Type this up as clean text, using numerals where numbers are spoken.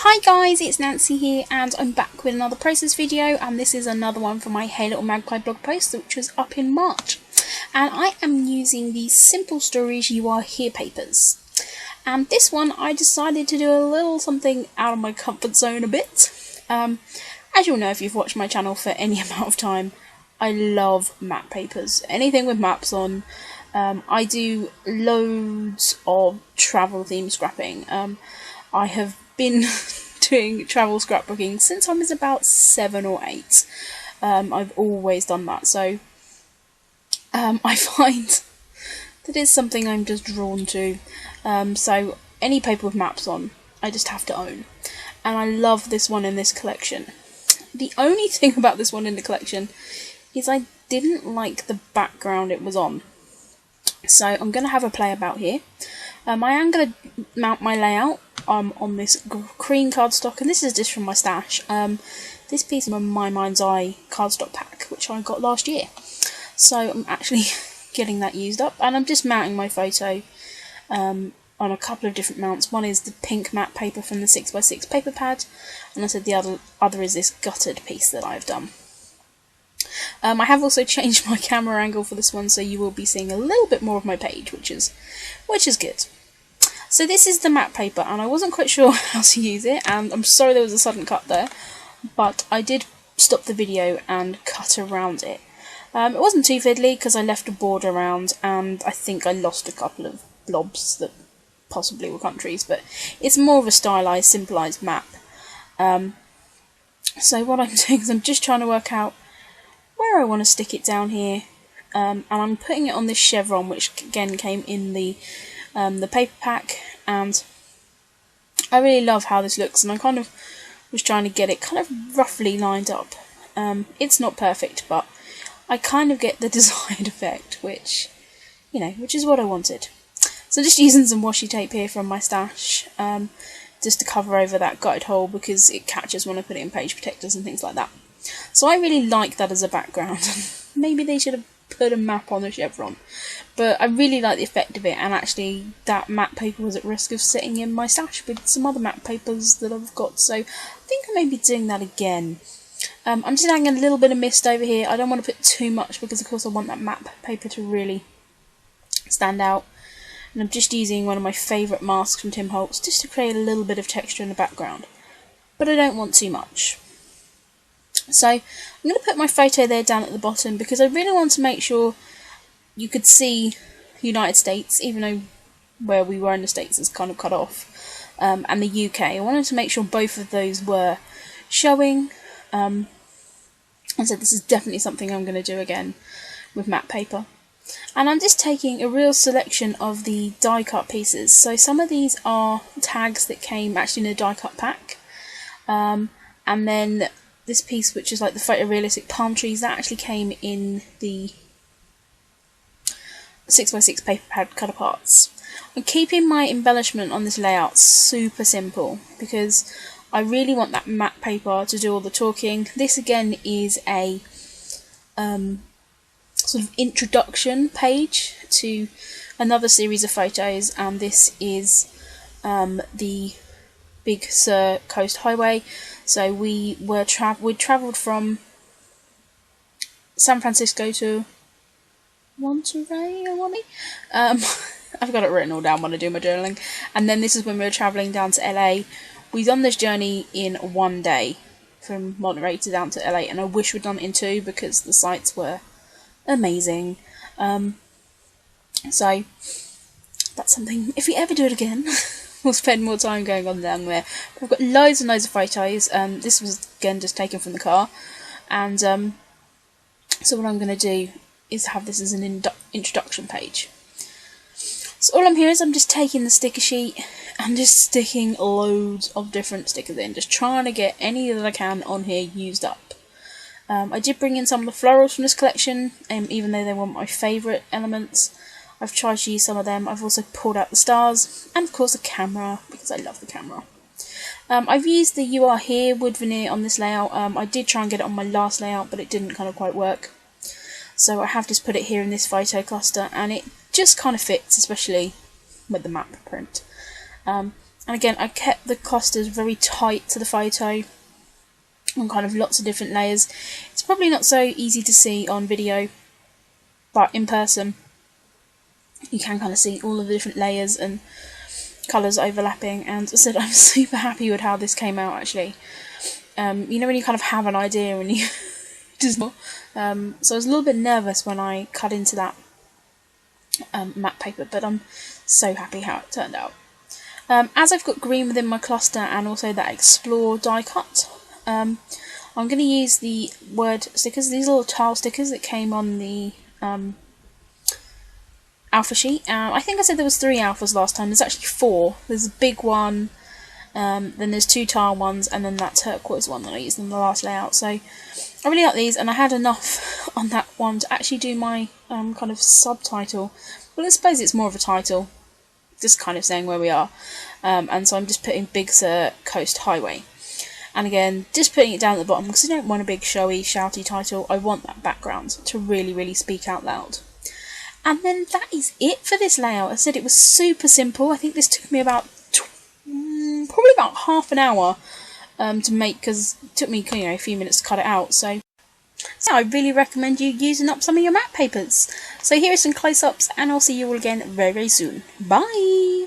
Hi guys, it's Nancy here and I'm back with another process video, and this is another one from my Hey Little Magpie blog post which was up in March. And I am using the Simple Stories You Are Here papers. And this one I decided to do a little something out of my comfort zone a bit. As you'll know if you've watched my channel for any amount of time, I love map papers. Anything with maps on. I do loads of travel themed scrapping. I have been doing travel scrapbooking since I was about 7 or 8. I've always done that, so I find that it's something I'm just drawn to. So any paper with maps on, I just have to own. And I love this one in this collection. The only thing about this one in the collection is I didn't like the background it was on. So I'm going to have a play about here. I am going to mount my layout on this cream cardstock, and this is just from my stash. This piece of My Mind's Eye cardstock pack, which I got last year. So I'm actually getting that used up, and I'm just mounting my photo on a couple of different mounts. One is the pink matte paper from the 6x6 paper pad, and I said the other is this gutted piece that I've done. I have also changed my camera angle for this one, so you will be seeing a little bit more of my page, which is good. So this is the matte paper, and I wasn't quite sure how to use it, and I'm sorry there was a sudden cut there, but I did stop the video and cut around it. It wasn't too fiddly because I left a border around, and I think I lost a couple of blobs that possibly were countries, but it's more of a stylised, simplised map. So what I'm doing is I'm just trying to work out where I want to stick it down here, and I'm putting it on this chevron, which again came in the paper pack, and I really love how this looks, and I kind of was trying to get it kind of roughly lined up. It's not perfect, but I kind of get the desired effect, which is what I wanted. So just using some washi tape here from my stash, just to cover over that gutted hole because it catches when I put it in page protectors and things like that. So I really like that as a background. Maybe they should have put a map on the chevron, but I really like the effect of it, and actually that matte paper was at risk of sitting in my stash with some other matte papers that I've got, so I think I may be doing that again. I'm just adding a little bit of mist over here. I don't want to put too much because of course I want that matte paper to really stand out, and I'm just using one of my favourite masks from Tim Holtz just to create a little bit of texture in the background, but I don't want too much. So I'm going to put my photo there down at the bottom because I really want to make sure you could see United States, even though where we were in the States is kind of cut off, and the UK. I wanted to make sure both of those were showing, and so this is definitely something I'm going to do again with matte paper. And I'm just taking a real selection of the die cut pieces. So some of these are tags that came actually in a die cut pack, and then this piece, which is like the photorealistic palm trees, that actually came in the 6x6 paper pad cut aparts. I'm keeping my embellishment on this layout super simple because I really want that matte paper to do all the talking. This again is a sort of introduction page to another series of photos, and this is the Big Sur Coast Highway. So we'd travelled from San Francisco to Monterey, I've got it written all down when I do my journaling. And then this is when we were travelling down to LA. We've done this journey in 1 day from Monterey to down to LA, and I wish we'd done it in 2 because the sights were amazing. So that's something, if we ever do it again, we'll spend more time going on down there. We've got loads and loads of photos. This was again just taken from the car, and so what I'm going to do is have this as an introduction page. So all I'm here is I'm just taking the sticker sheet and just sticking loads of different stickers in, just trying to get any that I can on here used up. I did bring in some of the florals from this collection, even though they weren't my favourite elements. I've tried to use some of them. I've also pulled out the stars, and of course the camera, because I love the camera. I've used the You Are Here wood veneer on this layout. I did try and get it on my last layout, but it didn't kind of quite work. So I have just put it here in this photo cluster, and it just kind of fits, especially with the map print. And again, I kept the clusters very tight to the photo on kind of lots of different layers. It's probably not so easy to see on video, but in person you can kind of see all of the different layers and colours overlapping. And as I said, I'm super happy with how this came out actually. You know when you kind of have an idea and you just so I was a little bit nervous when I cut into that matte paper, but I'm so happy how it turned out. As I've got green within my cluster and also that Explore die cut, I'm going to use the word stickers, these little tile stickers that came on the alpha sheet. I think I said there was 3 alphas last time. There's actually 4. There's a big one, then there's 2 tile ones, and then that turquoise one that I used in the last layout. So I really like these, and I had enough on that one to actually do my kind of subtitle. Well, I suppose it's more of a title, just kind of saying where we are. And so I'm just putting Big Sur Coast Highway. And again, just putting it down at the bottom because I don't want a big showy, shouty title. I want that background to really, really speak out loud. And then that is it for this layout. I said it was super simple. I think this took me about probably about half an hour to make, because it took me a few minutes to cut it out. So I really recommend you using up some of your matte papers. So here are some close-ups, and I'll see you all again very, very soon. Bye!